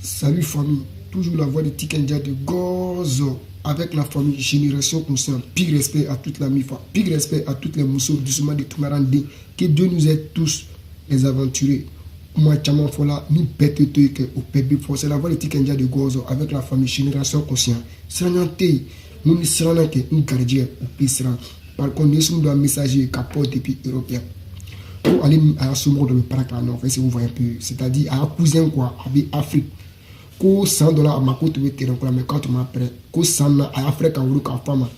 Salut famille, toujours la voix de Tikenja de Gozo avec la famille Génération Consciente. Pire respect à toute la MIFA, pire respect à toutes les mousseaux doucement de Tumarande. Que Dieu nous aide tous les aventuriers. Moi, Chaman Fola, ni bête que au PB c'est la voix de Tikenja de Gozo avec la famille Génération Consciente. Sranante, nous serons un gardien au pays. Par contre, nous sommes un messager capote depuis européen. Pour aller à ce monde de le parc là, non, si vous voyez un peu, c'est-à-dire à un cousin quoi, avec Afrique. Ko $100 à ma côte de terrain, mais quand on m'appelle, ko 100 à Afrique à Uruka Fama,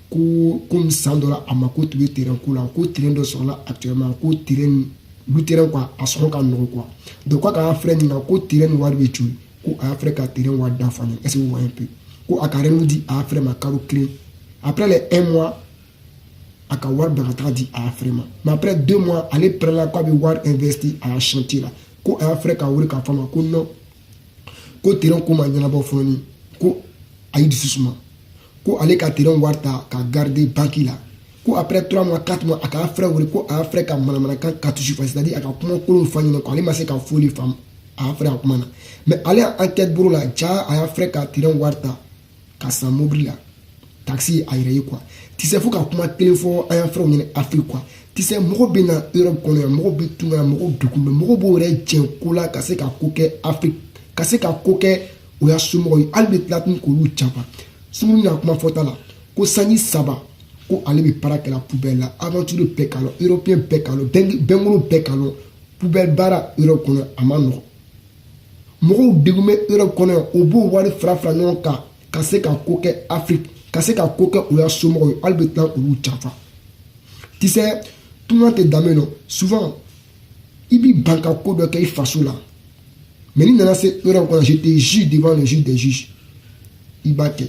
ko comme $100 à ma côte de terrain, ko terrain de son là actuellement, ko terrain, le terrain quoi, à son cas non quoi. Donc quoi qu'à Afrique, ko terrain noir de tu, ko à Afrique à terrain noir d'enfant, est-ce que vous voyez un peu? Ko à Karen nous dit à Afrique ma caro clé. Après les 1 mois, à Kawar Beratra dit à Afrique. Mais après 2 mois, allez prendre la quoi, voir investir à chantier là. Ko à Afrique à Uruka Fama, ko non. Ko terrain kuma nyana bo foni ko ayi doucement ko ale ka terrain warta ka garder banki la ko après 3 mois 4 mois aka frère wori ko a frère ka manamana kan ka touche c'est-à-dire aka kuma ko fani ko ale ma se ka folie femme a frère kuma na mais ale enquête buru la ja a frère ka terrain warta ka sa mobile la taxi ayre quoi tu sais faut ka kuma téléphone a frère ni Afrique quoi tu sais mo be na Europe kono mo be tunga mo dukume mo bo re jen ko la ka se ka koke Afrique kasi ka koke o ya sumo yi albe latin ko lu chapa sumu na kuma fota la ko sanyi saba ko ale be para que la poubelle la aventure pekalo européen pekalo bengolo pekalo poubelle bara Europe kono amano mo degume Europe kono o bo wari frafra non ka kasi ka koke Afrique kasi ka koke o ya sumo yi albe latin ko lu chapa tu sais tout le monde est dameno souvent ibi banka ko do kay faso la. Mais il nana se Europe quand j'étais juge devant le juge des juges. Il batte.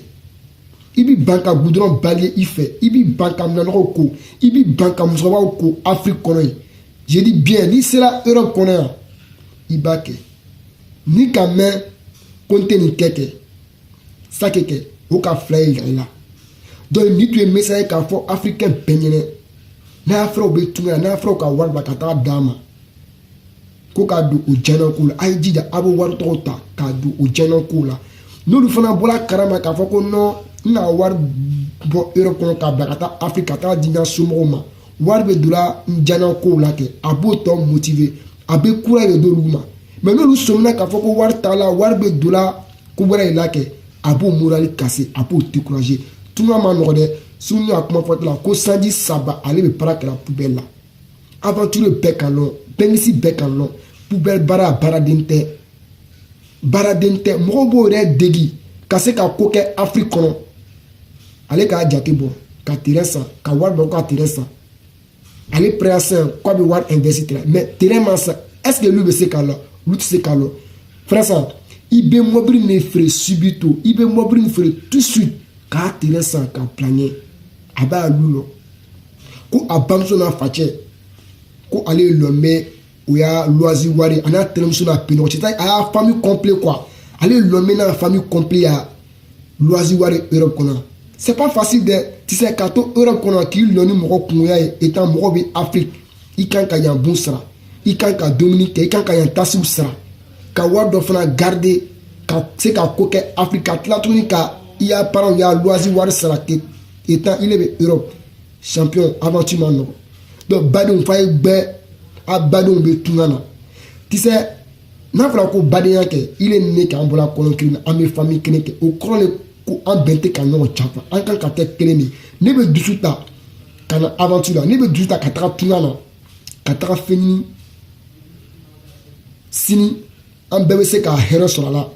Ibi banka goudron balier il fait. Ibi banka nanoko. Ibi banka musrawa ko Afrique konoy. J'ai dit bien, ni c'est la Europe konoy. Il batte. Ni kamen konte ni keke. Ça keke. Oka flyer là. Donc ni tu es message ka fo africain penyene. Na afro be tunga na afro ka warba kata dama. Ko ka do o jana ko la ay jija abo war to ta ka do o jana ko la no lu fana bola karama ka fako no na war bo Europe ko ka bakata Afrique ta dina sumoma war be dula jana ko la ke abo to motiver abe kura ye do luma mais no lu somna ka fako war ta la war be dula ko bora la ke abo moral cassé abo décourager tout ma no de sunu akuma fota la ko sandi saba ale be para que la poubelle la aventure bekalo bengisi bekalo poubelle baradinte mo bo re degi kase ka koke Afrique kono ale ka jate bo ka tiresa ka war bo ka tiresa ale pressa quoi be war investir mais terrain massa est-ce que lui be se kala lui se kala frère ça il be mobile ne frais subito il be mobile ne frais tout de suite ka tiresa ka planer aba lulo ko abamso na fache ko ale lomé ou ya loisir wari ana telemso na pino c'est à famille complet quoi aller lomé na famille complet ya loisir wari Europe kono c'est pas facile de tu sais kato Europe kono ki loni moko kunya étant moko bi Afrique ikan ka yan bonsra ikan ka Dominique ikan ka yan tasu sra ka wado fana garder ka c'est ka koke Afrique atlatuni ka ya parent ya loisir wari sra ke étant il est Europe champion aventure no donc badon fay be abadon be tungana tu sais na fera ko badenya ke il est né ka ambola kolon na ame famille keneke o krole ko ambente ka no chapa an kan ka te kelemi ne be dusuta kana aventure ne be dusuta ka tra tungana ka tra fini sini an bebe se ka hero sur la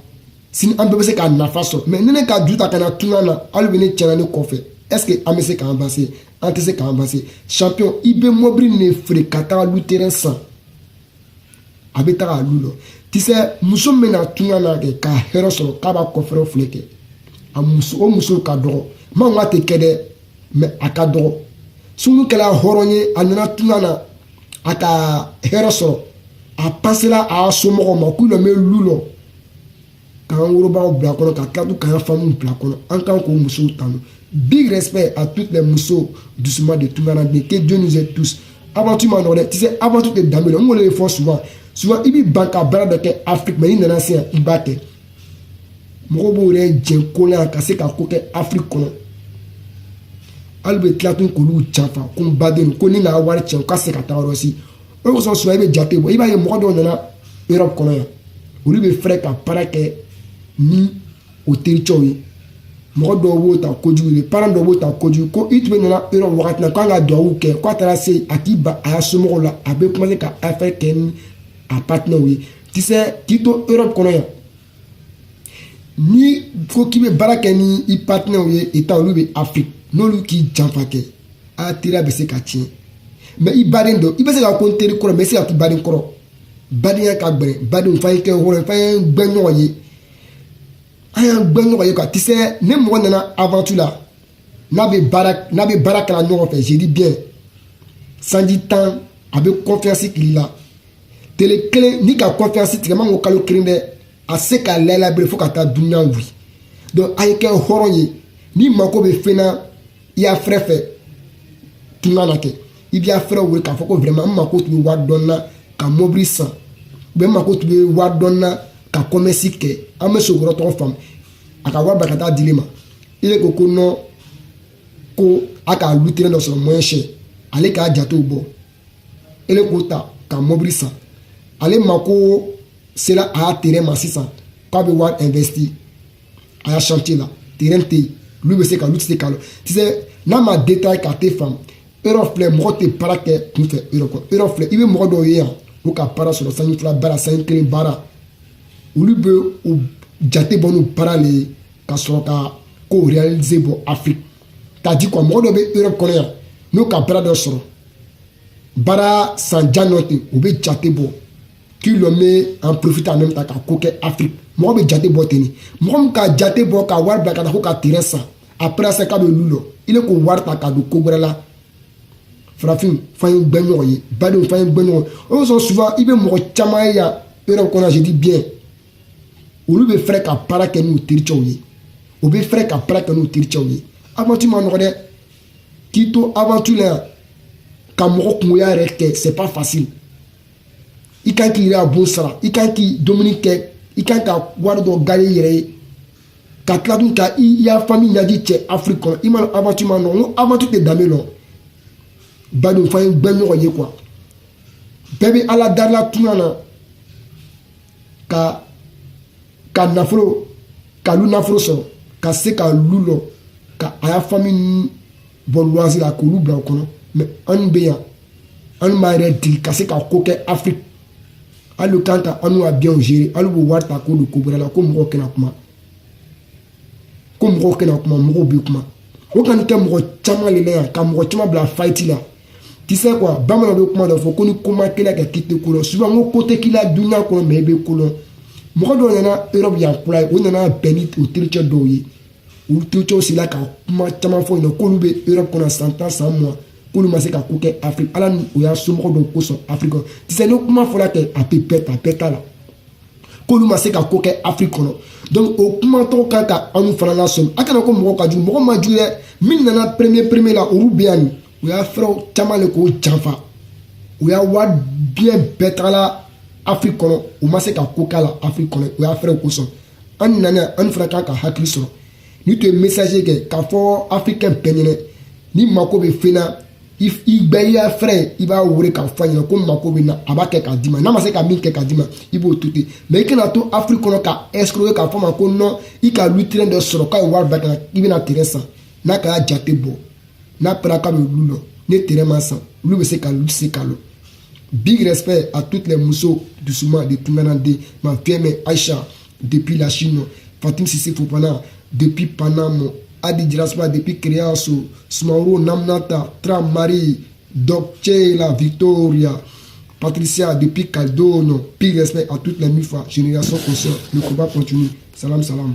sini an bebe se ka nafa so mais ne ka dusuta kana tungana albe ne tchanane kofe est-ce que amese ka ambasser antese ka ambasser champion ibe mobile ne frekata lu terrain sans abeta lulo tu sais muso mena tungana ke ka hero so ka ba kofero fleke a muso ka do ma ngate kede mais akado sunu kala horonye anana tungana aka hero so a passer a somo ma ku le me lulo kan woro ba bla kono ka kadu kan famu bla kono an kan ko muso tanu. Big respect à toutes les mousseaux doucement de Toumarande. Que Dieu nous aide tous. Avant tout, tu sais, avant tout, les dames, on le fait souvent. Souvent, il y a banque à bras de Afrique, mais il y a un il batte. mɔgɔ b'o yɛrɛ jɛn ko la ka se ka ko kɛ Afrique kɔnɔ hali bɛ tila tun k'olu janfa ko n baden ko ni n'a wari cɛn ka se ka taa yɔrɔ si o kosɔn souvent i bɛ jate bɔ i b'a ye mɔgɔ dɔw nana Europe kɔnɔ yan olu bɛ fɛrɛ ka baara kɛ ni o tericɛw ye mɔgɔ dɔw b'o ta kojugu ye parents dɔw b'o ta kojugu ko i tun bɛ nana Europe wagati la k'an ka duwawu kɛ k'a taara se a k'i ba a y'a somɔgɔw la a bɛ commencer ka affaire kɛ ni a partenaires ye tu sais k'i to Europe kɔnɔ yan ni ko k'i bɛ baara kɛ ni i partenaires ye i ta olu bɛ Afrique n'olu k'i janfa kɛ a teriya bɛ se ka tiɲɛ mais i baden dɔ i bɛ se ka ko n teri kɔrɔ mais i bɛ se ka k'i baden kɔrɔ badenya ka gɛlɛn badenw f'an ye kɛ hɔrɔn f'an ye gbɛ ɲɔgɔn ye an y'an gbɛ ɲɔgɔn ye quoi tu sais ne mɔgɔ nana aventure la n'a bɛ baara kɛla ɲɔgɔn fɛ je dis bien sanji 10 a bɛ confiance k'i la tele kelen ni ka confiance tigɛ man ko kalo kelen dɛ a se ka layɛ fo ka taa dunuya wuli donc a ye kɛ hɔrɔn ye ni mako bɛ fɛn na i y'a fɛrɛ fɛ tunga na kɛ i b'i fɛrɛ wele k'a fɔ ko vraiment n mako tun bɛ wari dɔɔni na ka mobili san ou bien n mako tun bɛ wari dɔɔni na ka commerce kɛ an bɛ sogorɔ tɔgɔ faamu a ka wari bɛɛ ka taa di ma ile ko non ko a ka lutire dɔ sɔrɔ moyen cher ale k'a jatew bɔ ele k'o ta ka mobili san ale mako sera a y'a terrain ma sisan k'a bɛ wari investi a y'a chantier la terrain tɛ yen olu bɛ se ka olu tɛ se k'a lɔ tu sais n'a ma détail k'a tɛ faamu Europe filɛ mɔgɔ tɛ baara kɛ kunfɛ Europe kɔnɔ Europe filɛ i bɛ mɔgɔ dɔw ye yan o ka baara sɔrɔ sanji 2 baara sanji 1 baara olu bɛ o jate bɔ n'o baara le ye ka sɔrɔ ka ko réaliser bɔ Afrique k'a di quoi mɔgɔ dɔ bɛ Europe kɔnɔ yan n'o ka baara dɔ sɔrɔ baara san jan dɔ ten o bɛ jate bɔ k'i lɔ bɛ en profiter en même temps ka ko kɛ Afrique mɔgɔ bɛ jate bɔ ten de mɔgɔ min ka jate bɔ ka wari bila ka taa ko ka terrain san après ça k'a bɛ lu lɔ ile k'o wari ta ka don ko wɛrɛ la farafin f'an ye gbɛ ɲɔgɔn ye badenw f'an ye gbɛ ɲɔgɔn o de sɔrɔ souvent i bɛ mɔgɔ caman ye yan Europe kɔnɔ je dis bien olu bɛ fɛrɛ ka baara kɛ n'u tericɛw ye o bɛ fɛrɛ ka baara kɛ n'u tericɛw ye aventure ma nɔgɔ dɛ k'i to aventure la yan ka mɔgɔ kungoya yɛrɛ kɛ c'est pas facile i kan k'i yɛrɛ bon sara i kan k'i dumuni kɛ i kan ka wari dɔ gagner i yɛrɛ ye ka tila tun ka i y'a famille ɲaji cɛ Afrique kɔnɔ i ma aventure ma nɔgɔ n ko aventure tɛ danbe lɔ badenw f'an ye gbɛ ɲɔgɔn ye quoi bɛɛ bɛ ala darila tunga na ka nafolo ka lu nafolo sɔrɔ ka se ka lu lɔ ka a y'a famille bɔ loisir la k'olu bila o kɔnɔ mais anw bɛ yan anw b'a yɛrɛ degi ka se ka ko kɛ Afrique hali kan ka anw ka bien gérer hali b'o wari ta k'o don ko wɛrɛ la ko mɔgɔw kana kuma mɔgɔw bɛ kuma o kɔni tɛ mɔgɔ caman le la yan ka mɔgɔ caman bila fight la tu sais quoi bamananw bɛ kuma dɔ fɔ ko ni ko ma k'i la kɛ k'i tɛ ko lɔn souvent n ko ko tɛ k'i la dunuya kɔnɔ mais i bɛ ko lɔn mɔgɔ dɔw nana Europe yan kura ye o nana bɛn ni o tericɛ dɔw ye olu tericɛw sigila ka kuma caman fɔ yen nɔ k'olu bɛ Europe kɔnɔ san 10 san mugan k'olu ma se ka ko kɛ Afrique ala ni o y'a somɔgɔ dɔw kosɔn Afrique kɔnɔ tu sais ni kuma fɔra kɛ a bɛ bɛɛ t'a la k'olu ma se ka ko kɛ Afrique kɔnɔ donc o kuma tɔgɔ kan ka anw fana lasɔmi a kana ko mɔgɔ ka jugu mɔgɔ ma jugu dɛ min nana premier la olu bɛ yan nin o y'a fɛrɛw caman le k'o janfa o y'a wari bien bɛɛ tagala Afrique kɔnɔ o ma se ka ko k'a la Afrique kɔnɔ o y'a fɛrɛw kosɔn an nana an fana kan ka hakili sɔrɔ ni tun ye messager kɛ k'a fɔ africain bɛɛ ɲɛna ni mako bɛ fɛn na i bɛɛ i y'a fɛrɛ i b'a wele k'a fɔ a ɲɛna ko mako bɛ na a b'a kɛ k'a d'i ma n'a ma se ka min kɛ k'a d'i ma i b'o to ten mais i kana to Afrique kɔnɔ ka escroquer k'a fɔ ma ko non i ka lutrin dɔ sɔrɔ k'a ye wari bɛɛ kan i bɛna terrain san n'a ka y'a jate bɔ n'a pɛra k'a bɛ lu lɔ ne terrain ma san olu bɛ se ka lu se ka lɔ big respect à toutes les muso doucement de Tunganande ma femme Aïcha depuis la Chine Fatim Sissi Fofana depuis Panama Adi Dirasma depuis Créasso Smauro Namnata Tram Marie Docche la Victoria Patricia depuis Caldono big respect à toutes les MIFA génération consciente le combat continue salam salam.